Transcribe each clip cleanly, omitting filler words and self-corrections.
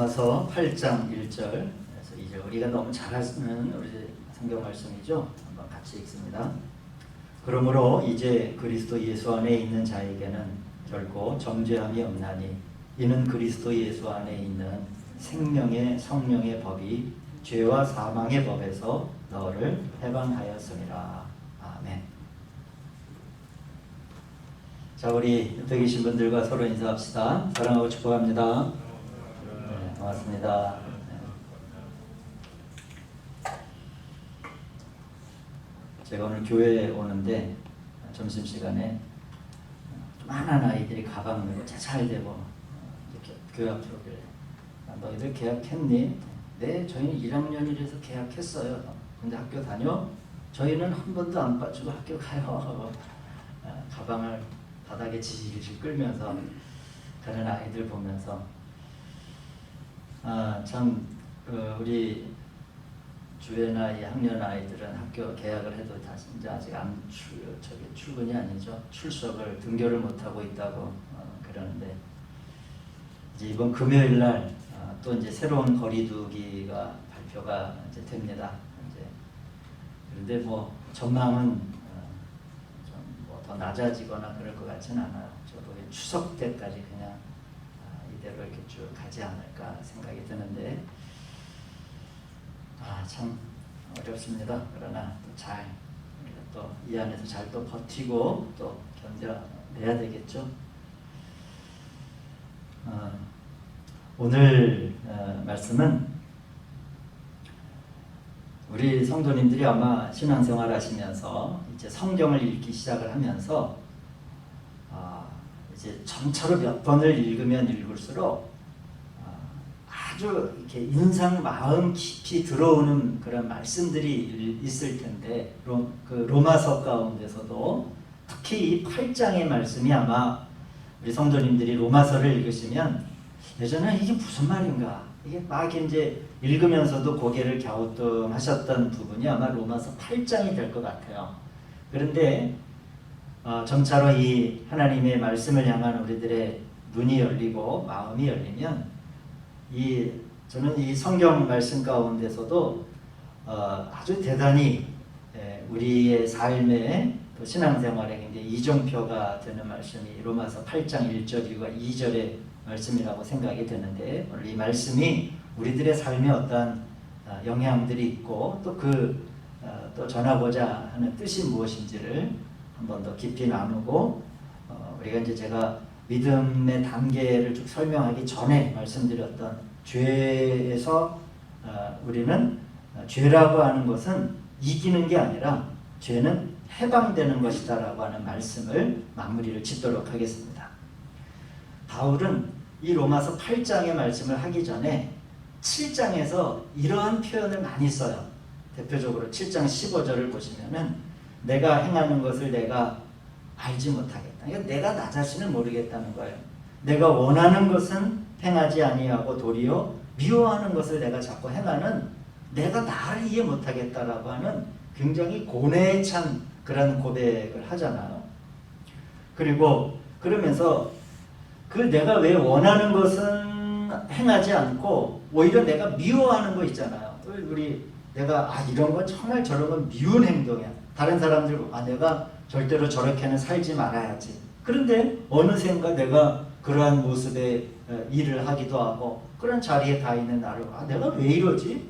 로마서 8장 1절에서 2절, 우리가 너무 잘 아는 우리 성경 말씀이죠. 한번 같이 읽습니다. 그러므로 이제 그리스도 예수 안에 있는 자에게는 결코 정죄함이 없나니 이는 그리스도 예수 안에 있는 생명의 성령의 법이 죄와 사망의 법에서 너를 해방하였음이라. 아멘. 자, 우리 옆에 계신 분들과 서로 인사합시다. 사랑하고 축복합니다. 네, 반갑습니다. 제가 오늘 교회에 오는데 점심시간에 많은 아이들이 가방 메고 차차이대고 이렇게 교회 앞으로 오길래 너희들 계약했니? 네, 저희는 1학년이라서 계약했어요. 근데 학교 다녀? 저희는 한 번도 안 빠지고 학교 가요. 가방을 바닥에 질질 끌면서 가는 아이들 보면서 참 우리 주회나 이 학년 아이들은 학교 개학을 해도 다시 이제 아직 안 출근이 아니죠. 출석을 등교를 못 하고 있다고 그러는데 이제 이번 금요일 날 또 이제 새로운 거리두기가 발표가 이제 됩니다. 이제 그런데 뭐 전망은 좀 뭐 더 낮아지거나 그럴 것 같지는 않아요. 저도 추석 때까지 그냥 이대로 이렇게 쭉 가지 않을까 생각이 드는데. 참 어렵습니다. 그러나 또 잘 우리가 또 이 안에서 잘 또 버티고 또 견뎌내야 되겠죠. 오늘 말씀은 우리 성도님들이 아마 신앙생활 하시면서 이제 성경을 읽기 시작을 하면서 이제 전체로 몇 번을 읽으면 읽을수록 아주 이렇게 인상 마음 깊이 들어오는 그런 말씀들이 있을 텐데 로마서 가운데서도 특히 이 8장의 말씀이 아마 우리 성도님들이 로마서를 읽으시면 예전에 이게 무슨 말인가 이게 막 이제 읽으면서도 고개를 갸우뚱하셨던 부분이 아마 로마서 8장이 될 것 같아요. 그런데 점차로 이 하나님의 말씀을 향한 우리들의 눈이 열리고 마음이 열리면 저는 이 성경 말씀 가운데서도 아주 대단히 우리의 삶의 또 신앙생활에 굉장히 이정표가 되는 말씀이 로마서 8장 1절과 2절의 말씀이라고 생각이 되는데 오늘 이 말씀이 우리들의 삶에 어떤 영향들이 있고 또 또 전하고자 하는 뜻이 무엇인지를 한 번 더 깊이 나누고 우리가 이제 제가 믿음의 단계를 쭉 설명하기 전에 말씀드렸던 죄에서 우리는 죄라고 하는 것은 이기는 게 아니라 죄는 해방되는 것이다 라고 하는 말씀을 마무리를 짓도록 하겠습니다. 바울은 이 로마서 8장의 말씀을 하기 전에 7장에서 이러한 표현을 많이 써요. 대표적으로 7장 15절을 보시면은 내가 행하는 것을 내가 알지 못하겠다. 그러니까 내가 나 자신을 모르겠다는 거예요. 내가 원하는 것은 행하지 아니하고 도리어 미워하는 것을 내가 자꾸 행하는 내가 나를 이해 못하겠다라고 하는 굉장히 고뇌에 찬 그런 고백을 하잖아요. 그리고 그러면서 내가 왜 원하는 것은 행하지 않고 오히려 내가 미워하는 거 있잖아요. 내가 이런 건 정말 저런 건 미운 행동이야. 다른 사람들 내가 절대로 저렇게는 살지 말아야지. 그런데 어느샌가 내가 그러한 모습의 일을 하기도 하고 그런 자리에 가 있는 나를 내가 왜 이러지?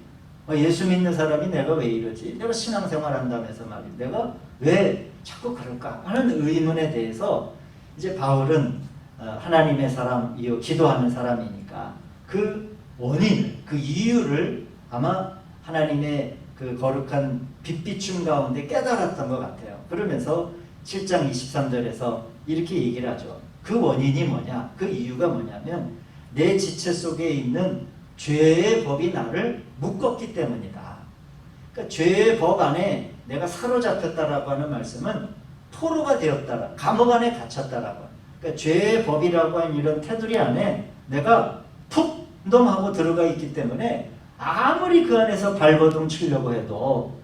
예수 믿는 사람이 내가 왜 이러지? 내가 신앙생활 한다면서 말이야. 내가 왜 자꾸 그럴까? 하는 의문에 대해서 이제 바울은 하나님의 사람이요 기도하는 사람이니까 그 원인을 그 이유를 아마 하나님의 그 거룩한 빛비춤 가운데 깨달았던 것 같아요. 그러면서 7장 23절에서 이렇게 얘기를 하죠. 그 원인이 뭐냐? 그 이유가 뭐냐면 내 지체 속에 있는 죄의 법이 나를 묶었기 때문이다. 그러니까 죄의 법 안에 내가 사로잡혔다라고 하는 말씀은 포로가 되었다라, 감옥 안에 갇혔다라고. 그러니까 죄의 법이라고 하는 이런 테두리 안에 내가 푹 넘하고 들어가 있기 때문에 아무리 그 안에서 발버둥 치려고 해도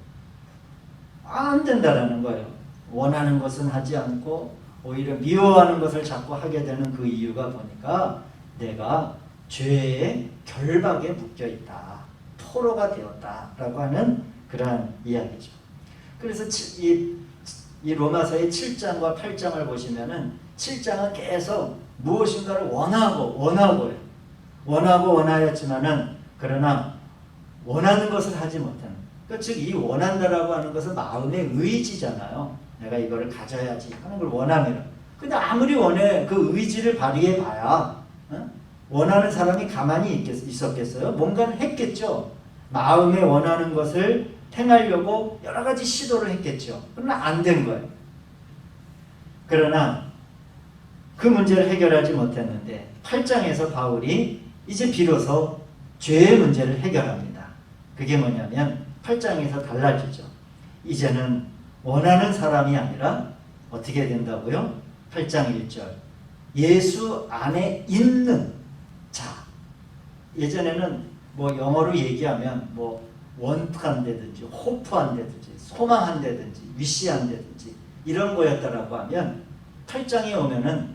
안 된다라는 거예요. 원하는 것은 하지 않고 오히려 미워하는 것을 자꾸 하게 되는 그 이유가 보니까 내가 죄의 결박에 묶여 있다. 포로가 되었다라고 하는 그러한 이야기죠. 그래서 이 로마서의 7장과 8장을 보시면은 7장은 계속 무엇인가를 원하고요. 원하였지만은 그러나 원하는 것을 하지 못하는. 그러니까 즉 이 원한다라고 하는 것은 마음의 의지잖아요. 내가 이거를 가져야지 하는 걸 원하면. 근데 아무리 원해 그 의지를 발휘해 봐야 원하는 사람이 가만히 있었겠어요? 뭔가를 했겠죠. 마음에 원하는 것을 행하려고 여러 가지 시도를 했겠죠. 그러나 안 된 거예요. 그러나 그 문제를 해결하지 못했는데 8장에서 바울이 이제 비로소 죄의 문제를 해결합니다. 그게 뭐냐면 8장에서 달라지죠. 이제는 원하는 사람이 아니라 어떻게 된다고요? 8장 1절 예수 안에 있는 자. 예전에는 뭐 영어로 얘기하면 뭐 원한다든지 호프한다든지 소망한다든지 위시한다든지 이런 거였다라고 하면 8장에 오면은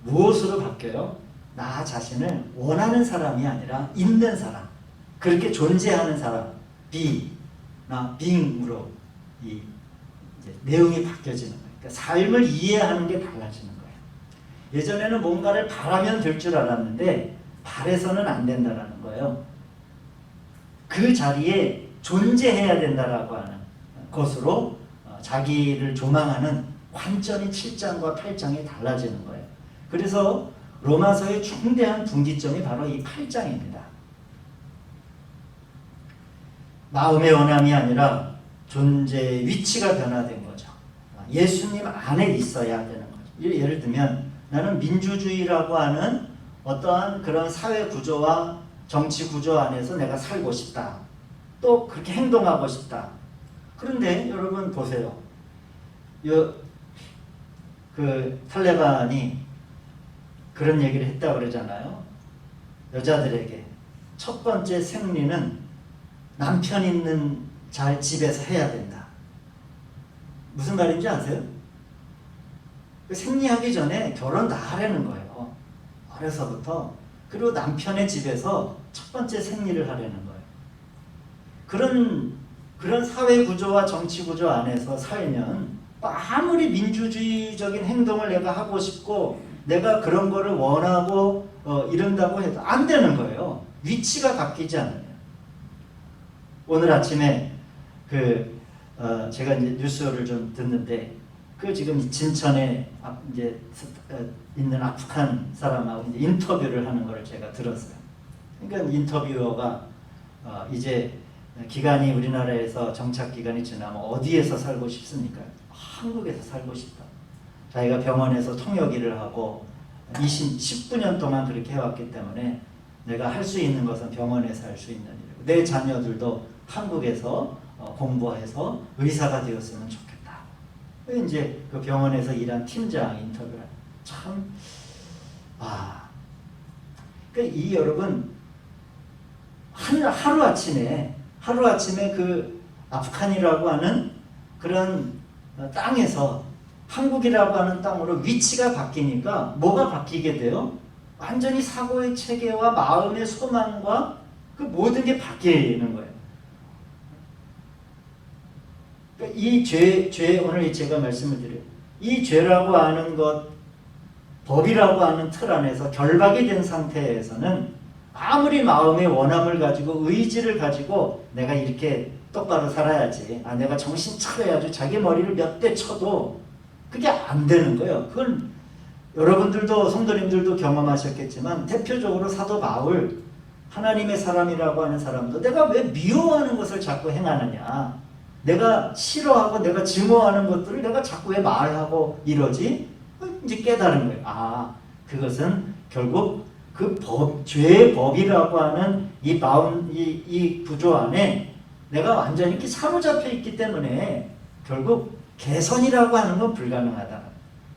무엇으로 바뀌어요? 나 자신을 원하는 사람이 아니라 있는 사람, 그렇게 존재하는 사람, be나 being으로 이 이제 내용이 바뀌어지는 거예요. 그러니까 삶을 이해하는 게 달라지는 거예요. 예전에는 뭔가를 바라면 될 줄 알았는데 바래서는 안 된다라는 거예요. 그 자리에 존재해야 된다라고 하는 것으로 자기를 조망하는 관점이 7장과 8장에 달라지는 거예요. 그래서 로마서의 중대한 분기점이 바로 이 8장입니다. 마음의 원함이 아니라 존재의 위치가 변화된 거죠. 예수님 안에 있어야 되는 거죠. 예를 들면 나는 민주주의라고 하는 어떠한 그런 사회 구조와 정치 구조 안에서 내가 살고 싶다. 또 그렇게 행동하고 싶다. 그런데 여러분 보세요. 그 탈레반이 그런 얘기를 했다고 그러잖아요. 여자들에게 첫 번째 생리는 남편 있는 집에서 해야 된다. 무슨 말인지 아세요? 생리하기 전에 결혼 다 하려는 거예요. 어려서부터. 그리고 남편의 집에서 첫 번째 생리를 하려는 거예요. 그런 사회 구조와 정치 구조 안에서 살면 아무리 민주주의적인 행동을 내가 하고 싶고 내가 그런 거를 원하고 이런다고 해도 안 되는 거예요. 위치가 바뀌지 않아요. 오늘 아침에 제가 이제 뉴스를 좀 듣는데 지금 진천에 이제 있는 아프간 사람하고 이제 인터뷰를 하는 걸 제가 들었어요. 그러니까 인터뷰어가 이제 기간이 우리나라에서 정착 기간이 지나면 어디에서 살고 싶습니까? 한국에서 살고 싶다. 자기가 병원에서 통역 일을 하고 19년 동안 그렇게 해왔기 때문에 내가 할 수 있는 것은 병원에서 할 수 있는 일이고 내 자녀들도 한국에서 공부해서 의사가 되었으면 좋겠다. 이제 그 병원에서 일한 팀장 인터뷰를 참 그러니까 이 여러분 하루 아침에 그 아프간이라고 하는 그런 땅에서 한국이라고 하는 땅으로 위치가 바뀌니까 뭐가 바뀌게 돼요? 완전히 사고의 체계와 마음의 소망과 그 모든 게 바뀌는 거예요. 그러니까 이 죄 오늘 제가 말씀을 드려요. 이 죄라고 하는 것, 법이라고 하는 틀 안에서 결박이 된 상태에서는 아무리 마음의 원함을 가지고 의지를 가지고 내가 이렇게 똑바로 살아야지, 내가 정신 차려야지 자기 머리를 몇 대 쳐도 그게 안 되는 거예요. 그건 여러분들도 성도님들도 경험하셨겠지만 대표적으로 사도 바울, 하나님의 사람이라고 하는 사람도 내가 왜 미워하는 것을 자꾸 행하느냐, 내가 싫어하고 내가 증오하는 것들을 내가 자꾸 왜 말하고 이러지? 이제 깨달은 거예요. 그것은 결국 그 죄의 법이라고 하는 이 구조 안에 내가 완전히 이렇게 사로잡혀 있기 때문에 결국 개선이라고 하는 건 불가능하다.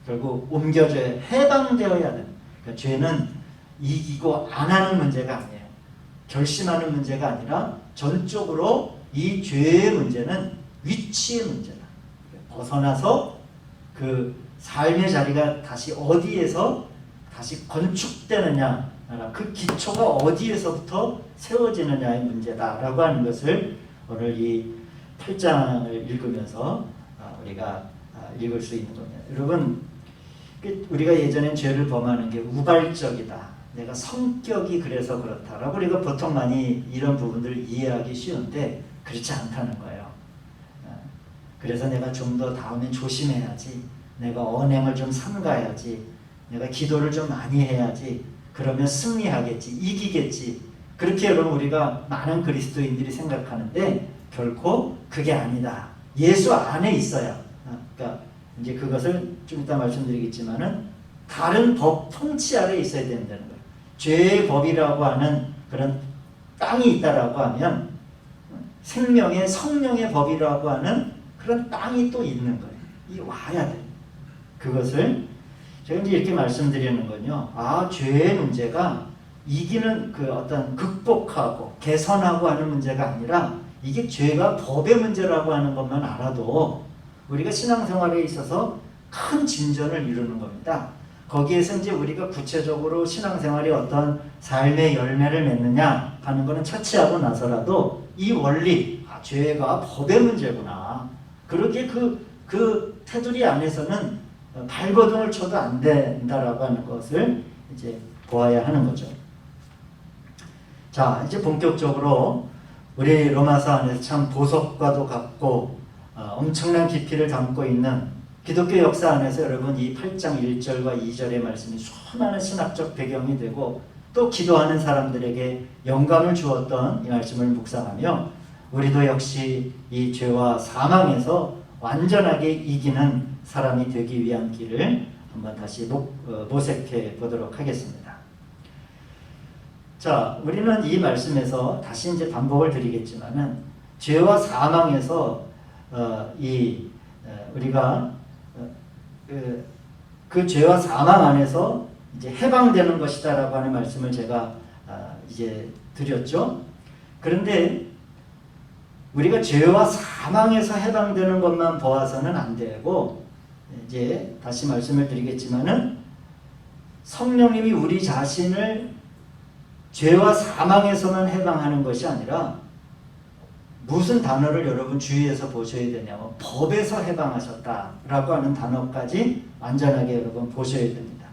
결국 옮겨져야, 해방되어야 되는. 그러니까 죄는 이기고 안 하는 문제가 아니에요. 결심하는 문제가 아니라 전적으로 이 죄의 문제는 위치의 문제다. 벗어나서 그 삶의 자리가 다시 어디에서 다시 건축되느냐, 나라. 그 기초가 어디에서부터 세워지느냐의 문제다라고 하는 것을 오늘 이 8장을 읽으면서 우리가 읽을 수 있는 겁니다. 여러분, 우리가 예전엔 죄를 범하는 게 우발적이다. 내가 성격이 그래서 그렇다라고 우리가 보통 많이 이런 부분들을 이해하기 쉬운데 그렇지 않다는 거예요. 그래서 내가 좀 더 다음에 조심해야지. 내가 언행을 좀 삼가야지. 내가 기도를 좀 많이 해야지. 그러면 승리하겠지. 이기겠지. 그렇게 여러분 우리가 많은 그리스도인들이 생각하는데 결코 그게 아니다. 예수 안에 있어야. 그러니까 이제 그것을 좀 이따 말씀드리겠지만은 다른 법 통치 아래 있어야 된다는 거예요. 죄의 법이라고 하는 그런 땅이 있다라고 하면 생명의 성령의 법이라고 하는 그런 땅이 또 있는 거예요. 이 와야 돼. 그것을 제가 이제 이렇게 말씀드리는 건요. 죄의 문제가 이기는 그 어떤 극복하고 개선하고 하는 문제가 아니라 이게 죄가 법의 문제라고 하는 것만 알아도 우리가 신앙생활에 있어서 큰 진전을 이루는 겁니다. 거기에서 이제 우리가 구체적으로 신앙생활이 어떤 삶의 열매를 맺느냐 하는 것은 차치하고 나서라도 이 원리, 죄가 법의 문제구나. 그렇게 그 테두리 안에서는 발버둥을 쳐도 안 된다라고 하는 것을 이제 보아야 하는 거죠. 자, 이제 본격적으로 우리 로마서 안에서 참 보석과도 같고 엄청난 깊이를 담고 있는 기독교 역사 안에서 여러분 이 8장 1절과 2절의 말씀이 수많은 신학적 배경이 되고 또 기도하는 사람들에게 영감을 주었던 이 말씀을 묵상하며 우리도 역시 이 죄와 사망에서 완전하게 이기는 사람이 되기 위한 길을 한번 다시 모색해 보도록 하겠습니다. 자, 우리는 이 말씀에서 다시 이제 반복을 드리겠지만은 죄와 사망에서 우리가 그 죄와 사망 안에서 이제 해방되는 것이다라고 하는 말씀을 제가 이제 드렸죠. 그런데 우리가 죄와 사망에서 해방되는 것만 보아서는 안 되고 이제 다시 말씀을 드리겠지만은 성령님이 우리 자신을 죄와 사망에서만 해방하는 것이 아니라 무슨 단어를 여러분 주위에서 보셔야 되냐면 법에서 해방하셨다라고 하는 단어까지 완전하게 여러분 보셔야 됩니다.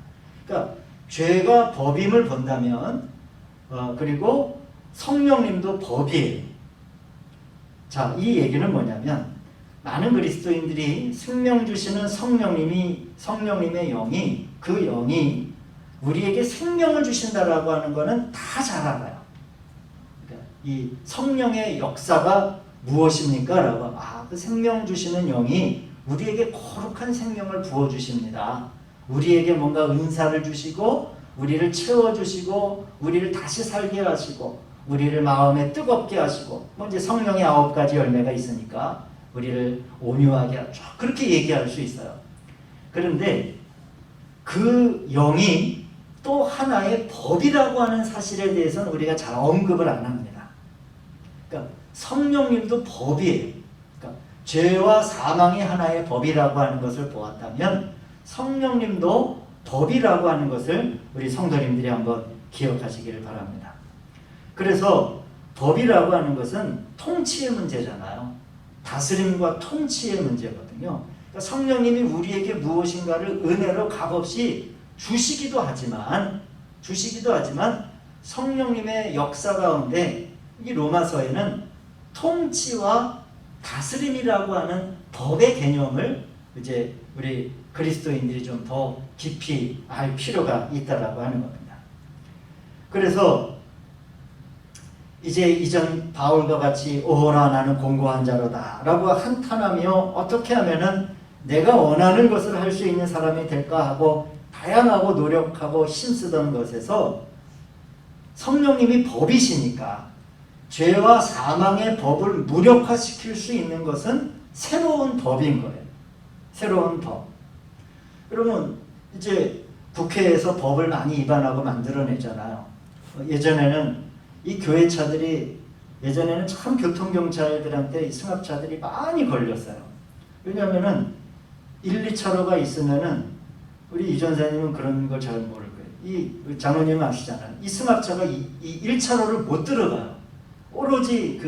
그러니까 죄가 법임을 본다면 그리고 성령님도 법이에요. 자, 이 얘기는 뭐냐면 많은 그리스도인들이 생명 주시는 성령님의 영이 그 영이 우리에게 생명을 주신다라고 하는 것은 다 잘 알아요. 그러니까 이 성령의 역사가 무엇입니까? 라고 그 생명 주시는 영이 우리에게 거룩한 생명을 부어주십니다. 우리에게 뭔가 은사를 주시고 우리를 채워주시고 우리를 다시 살게 하시고 우리를 마음에 뜨겁게 하시고 이제 성령의 9가지 열매가 있으니까 우리를 온유하게 하죠. 그렇게 얘기할 수 있어요. 그런데 그 영이 또 하나의 법이라고 하는 사실에 대해서는 우리가 잘 언급을 안 합니다. 그러니까 성령님도 법이에요. 그러니까 죄와 사망이 하나의 법이라고 하는 것을 보았다면 성령님도 법이라고 하는 것을 우리 성도님들이 한번 기억하시기를 바랍니다. 그래서 법이라고 하는 것은 통치의 문제잖아요. 다스림과 통치의 문제거든요. 그러니까 성령님이 우리에게 무엇인가를 은혜로 값없이 주시기도 하지만 성령님의 역사 가운데 이 로마서에는 통치와 다스림이라고 하는 법의 개념을 이제 우리 그리스도인들이 좀 더 깊이 알 필요가 있다라고 하는 겁니다. 그래서 이제 이전 바울과 같이 오호라 나는 공고한 자로다 라고 한탄하며 어떻게 하면은 내가 원하는 것을 할 수 있는 사람이 될까 하고 다양하고 노력하고 힘쓰던 것에서 성령님이 법이시니까 죄와 사망의 법을 무력화시킬 수 있는 것은 새로운 법인 거예요. 새로운 법. 그러면 이제 국회에서 법을 많이 입안하고 만들어내잖아요. 예전에는 이 교회차들이 예전에는 참 교통경찰들한테 승합차들이 많이 걸렸어요. 왜냐하면은 1, 2차로가 있으면은 우리 이 전사님은 그런 걸 잘 모를 거예요. 이 장로님 아시잖아요. 이 승합차가 이 1차로를 못 들어가요. 오로지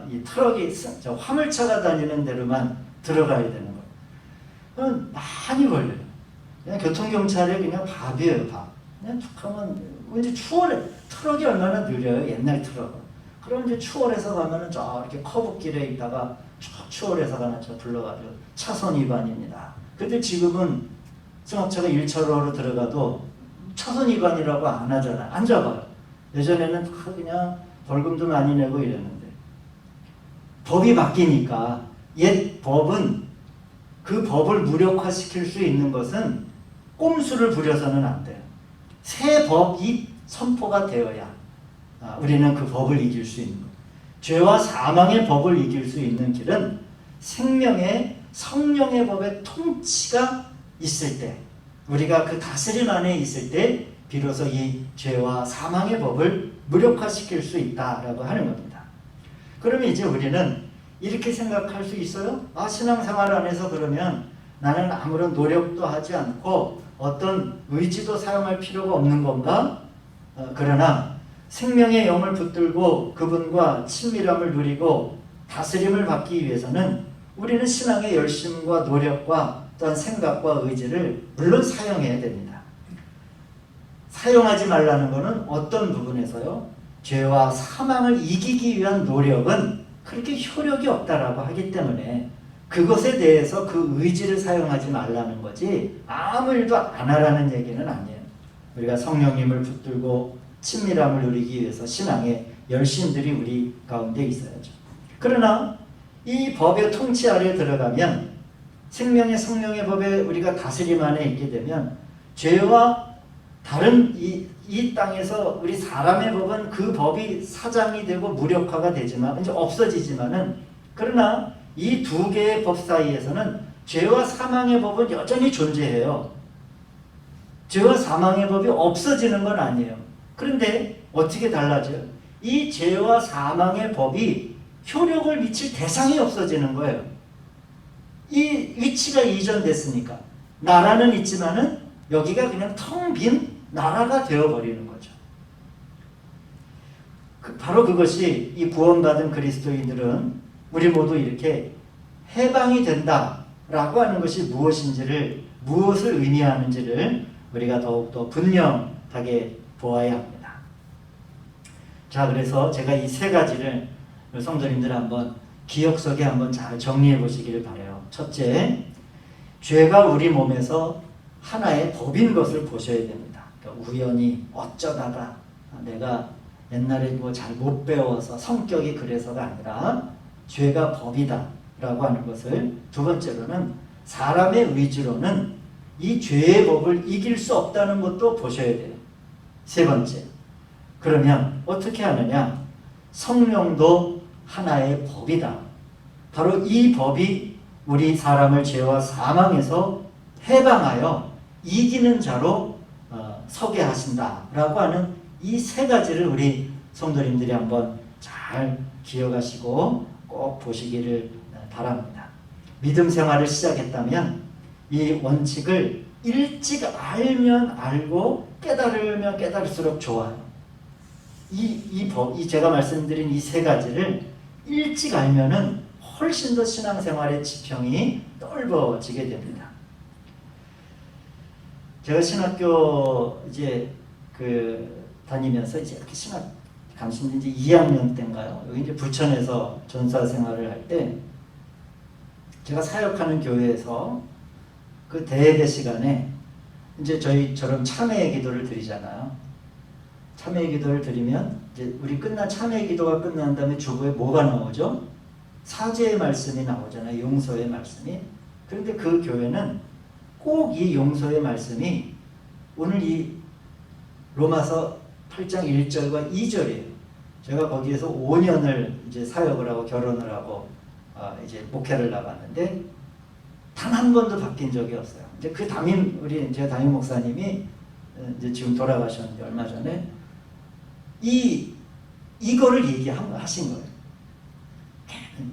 이 트럭이 저 화물차가 다니는 데로만 들어가야 되는 거예요. 그럼 많이 걸려요. 그냥 교통경찰이 그냥 밥이에요, 밥. 그냥 툭하면 이제 추월해. 트럭이 얼마나 느려요, 옛날 트럭은. 그럼 이제 추월해서 가면은 저렇게 커브길에 있다가 쭉 추월해서 가는 차 불러가지고 차선 위반입니다. 근데 지금은 승합차가 1차로로 들어가도 차선 위반이라고 안 하잖아요. 안 잡아요. 예전에는 그냥 벌금도 많이 내고 이랬는데 법이 바뀌니까 옛 법은 그 법을 무력화시킬 수 있는 것은 꼼수를 부려서는 안 돼요. 새 법이 선포가 되어야 우리는 그 법을 이길 수 있는 거예요. 죄와 사망의 법을 이길 수 있는 길은 생명의 성령의 법의 통치가 있을 때, 우리가 그 다스림 안에 있을 때 비로소 이 죄와 사망의 법을 무력화시킬 수 있다라고 하는 겁니다. 그러면 이제 우리는 이렇게 생각할 수 있어요? 신앙생활 안에서 그러면 나는 아무런 노력도 하지 않고 어떤 의지도 사용할 필요가 없는 건가? 그러나 생명의 영을 붙들고 그분과 친밀함을 누리고 다스림을 받기 위해서는 우리는 신앙의 열심과 노력과 또한 생각과 의지를 물론 사용해야 됩니다. 사용하지 말라는 것은 어떤 부분에서요? 죄와 사망을 이기기 위한 노력은 그렇게 효력이 없다라고 하기 때문에 그것에 대해서 그 의지를 사용하지 말라는 거지 아무 일도 안 하라는 얘기는 아니에요. 우리가 성령님을 붙들고 친밀함을 누리기 위해서 신앙의 열심들이 우리 가운데 있어야죠. 그러나 이 법의 통치 아래에 들어가면 생명의 성령의 법에 우리가 다스림 안에 있게 되면 죄와 다른 이 땅에서 우리 사람의 법은 그 법이 사장이 되고 무력화가 되지만 이제 없어지지만은 그러나 이 두 개의 법 사이에서는 죄와 사망의 법은 여전히 존재해요. 죄와 사망의 법이 없어지는 건 아니에요. 그런데 어떻게 달라져요? 이 죄와 사망의 법이 효력을 미칠 대상이 없어지는 거예요. 이 위치가 이전됐으니까 나라는 있지만은 여기가 그냥 텅 빈 나라가 되어버리는 거죠. 바로 그것이 이 구원받은 그리스도인들은 우리 모두 이렇게 해방이 된다라고 하는 것이 무엇을 의미하는지를 우리가 더욱더 분명하게 보아야 합니다. 자, 그래서 제가 이 세 가지를 성도님들 한번 기억 속에 한번 잘 정리해 보시기를 바라요. 첫째, 죄가 우리 몸에서 하나의 법인 것을 보셔야 됩니다. 그러니까 우연히 어쩌다가 내가 옛날에 뭐 잘 못 배워서 성격이 그래서가 아니라 죄가 법이다 라고 하는 것을, 두 번째로는 사람의 의지로는 이 죄의 법을 이길 수 없다는 것도 보셔야 돼요. 세 번째, 그러면 어떻게 하느냐? 성령도 하나의 법이다. 바로 이 법이 우리 사람을 죄와 사망에서 해방하여 이기는 자로 서게 하신다라고 하는 이 세 가지를 우리 성도님들이 한번 잘 기억하시고 꼭 보시기를 바랍니다. 믿음 생활을 시작했다면 이 원칙을 일찍 알면 알고 깨달으면 깨달을수록 좋아요. 이 제가 말씀드린 이 세 가지를 일찍 알면은 훨씬 더 신앙생활의 지평이 넓어지게 됩니다. 제가 신학교 다니면서 이렇게 신학 감신이 이제 2학년 때인가요? 여기 이제 부천에서 전사 생활을 할 때 제가 사역하는 교회에서 그 대예배 시간에 이제 저희처럼 참회의 기도를 드리잖아요. 참회의 기도를 드리면 이제 우리 참회의 기도가 끝난 다음에 주보에 뭐가 나오죠? 사죄의 말씀이 나오잖아요. 용서의 말씀이. 그런데 그 교회는 꼭 이 용서의 말씀이 오늘 이 로마서 8장 1절과 2절이에요. 제가 거기에서 5년을 이제 사역을 하고 결혼을 하고 이제 목회를 나갔는데 단 한 번도 바뀐 적이 없어요. 이제 그 제 담임 목사님이 이제 지금 돌아가셨는데 얼마 전에 이거를 얘기하신 거예요.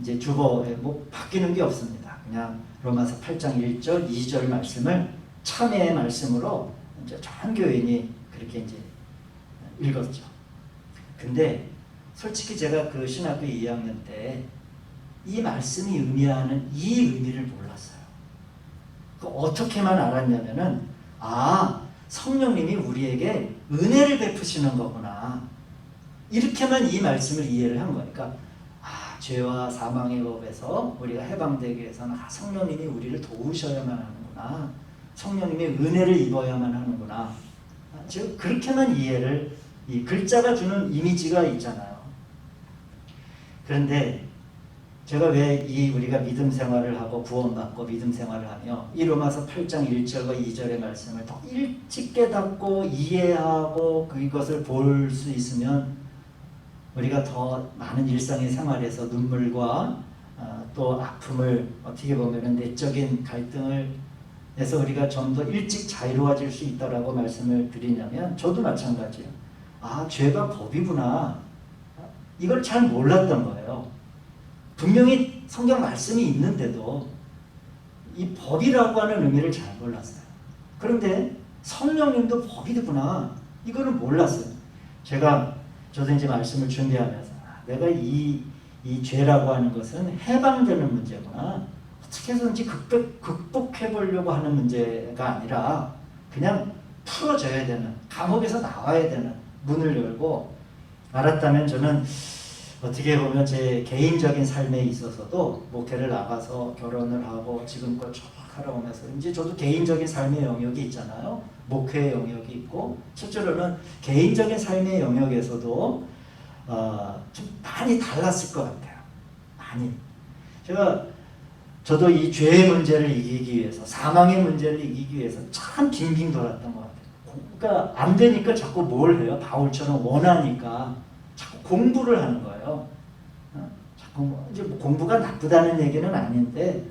이제 주보에 뭐 바뀌는 게 없습니다. 그냥 로마서 8장 1절, 2절 말씀을 참회의 말씀으로 이제 전 교인이 그렇게 이제 읽었죠. 근데 솔직히 제가 그 신학교 2학년 때 이 말씀이 의미하는 이 의미를 몰랐어요. 어떻게만 알았냐면은 성령님이 우리에게 은혜를 베푸시는 거구나. 이렇게만 이 말씀을 이해를 한 거니까 죄와 사망의 법에서 우리가 해방되기 위해서는 성령님이 우리를 도우셔야만 하는구나. 성령님의 은혜를 입어야만 하는구나. 즉 그렇게만 이해를, 이 글자가 주는 이미지가 있잖아요. 그런데 제가 왜 우리가 믿음 생활을 하고 구원받고 믿음 생활을 하며 이 로마서 8장 1절과 2절의 말씀을 더 일찍 깨닫고 이해하고 그것을 볼 수 있으면 우리가 더 많은 일상의 생활에서 눈물과 또 아픔을 어떻게 보면 내적인 갈등을 해서 우리가 좀 더 일찍 자유로워질 수 있다라고 말씀을 드리냐면 저도 마찬가지예요. 죄가 법이구나. 이걸 잘 몰랐던 거예요. 분명히 성경 말씀이 있는데도 이 법이라고 하는 의미를 잘 몰랐어요. 그런데 성령님도 법이구나. 이거는 몰랐어요. 저도 이제 말씀을 준비하면서 내가 이 죄라고 하는 것은 해방되는 문제구나. 어떻게 해서든지 극복해 보려고 하는 문제가 아니라 그냥 풀어져야 되는, 감옥에서 나와야 되는 문을 열고 알았다면 저는 어떻게 보면 제 개인적인 삶에 있어서도 목회를 나가서 결혼을 하고 지금껏 쭉 살아오면서 이제 저도 개인적인 삶의 영역이 있잖아요. 목회의 영역이 있고 실제로는 개인적인 삶의 영역에서도 좀 많이 달랐을 것 같아요. 많이. 저도 이 죄의 문제를 이기기 위해서, 사망의 문제를 이기기 위해서 참 빙빙 돌았던 것 같아요. 그러니까 안 되니까 자꾸 뭘 해요? 바울처럼 원하니까 자꾸 공부를 하는 거예요. 자꾸 이제 공부가 나쁘다는 얘기는 아닌데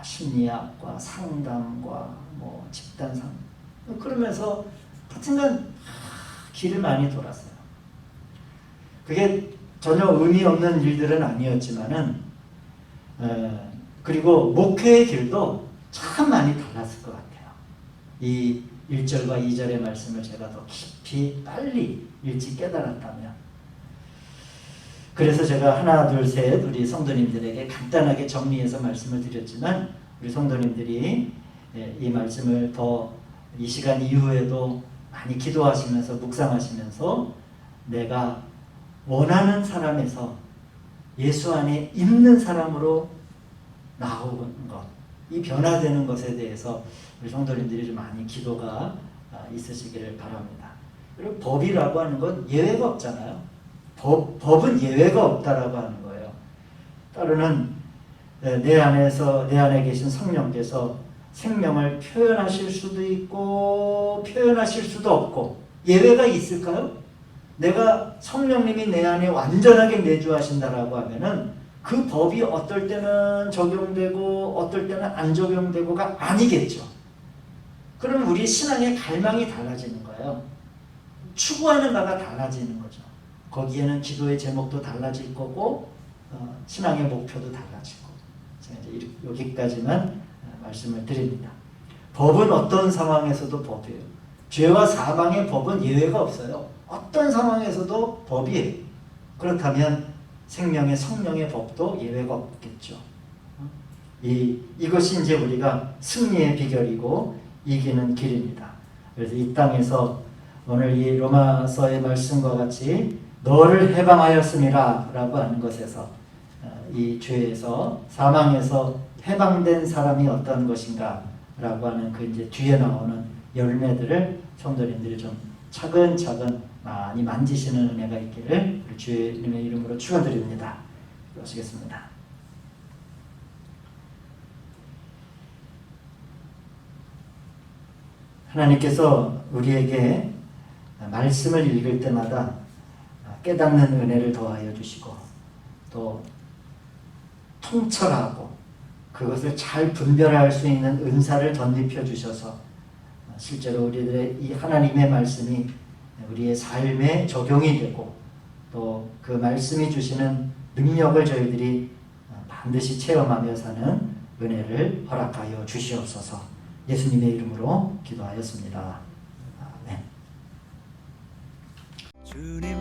심리학과 상담과 집단상 그러면서 하여튼간 길을 많이 돌았어요. 그게 전혀 의미 없는 일들은 아니었지만은 그리고 목회의 길도 참 많이 달랐을 것 같아요. 이 1절과 2절의 말씀을 제가 더 깊이 빨리 일찍 깨달았다면 그래서 제가 하나 둘 셋 우리 성도님들에게 간단하게 정리해서 말씀을 드렸지만 우리 성도님들이 이 말씀을 더 이 시간 이후에도 많이 기도하시면서 묵상하시면서 내가 원하는 사람에서 예수 안에 있는 사람으로 나오는 것, 이 변화되는 것에 대해서 우리 성도님들이 좀 많이 기도가 있으시기를 바랍니다. 그리고 법이라고 하는 건 예외가 없잖아요. 법은 예외가 없다라고 하는 거예요. 따르는 내 안에 계신 성령께서 생명을 표현하실 수도 있고 표현하실 수도 없고 예외가 있을까요? 내가 성령님이 내 안에 완전하게 내주하신다라고 하면은 그 법이 어떨 때는 적용되고 어떨 때는 안 적용되고가 아니겠죠. 그럼 우리의 신앙의 갈망이 달라지는 거예요. 추구하는 바가 달라지는 거죠. 거기에는 기도의 제목도 달라질 거고 신앙의 목표도 달라지고 제가 이제 여기까지만 말씀을 드립니다. 법은 어떤 상황에서도 법이에요. 죄와 사망의 법은 예외가 없어요. 어떤 상황에서도 법이에요. 그렇다면 생명의 성령의 법도 예외가 없겠죠. 이것이 이제 우리가 승리의 비결이고 이기는 길입니다. 그래서 이 땅에서 오늘 이 로마서의 말씀과 같이 너를 해방하였음이라 라고 하는 것에서 이 죄에서 사망에서 해방된 사람이 어떤 것인가 라고 하는 그 이제 뒤에 나오는 열매들을 성도님들이 좀 차근차근 많이 만지시는 은혜가 있기를 주님의 이름으로 축원드립니다. 기도하시겠습니다. 하나님께서 우리에게 말씀을 읽을 때마다 깨닫는 은혜를 더하여 주시고 또 통찰하고 그것을 잘 분별할 수 있는 은사를 덧입혀 주셔서 실제로 우리들의 이 하나님의 말씀이 우리의 삶에 적용이 되고 또 그 말씀이 주시는 능력을 저희들이 반드시 체험하며 사는 은혜를 허락하여 주시옵소서. 예수님의 이름으로 기도하였습니다. 주님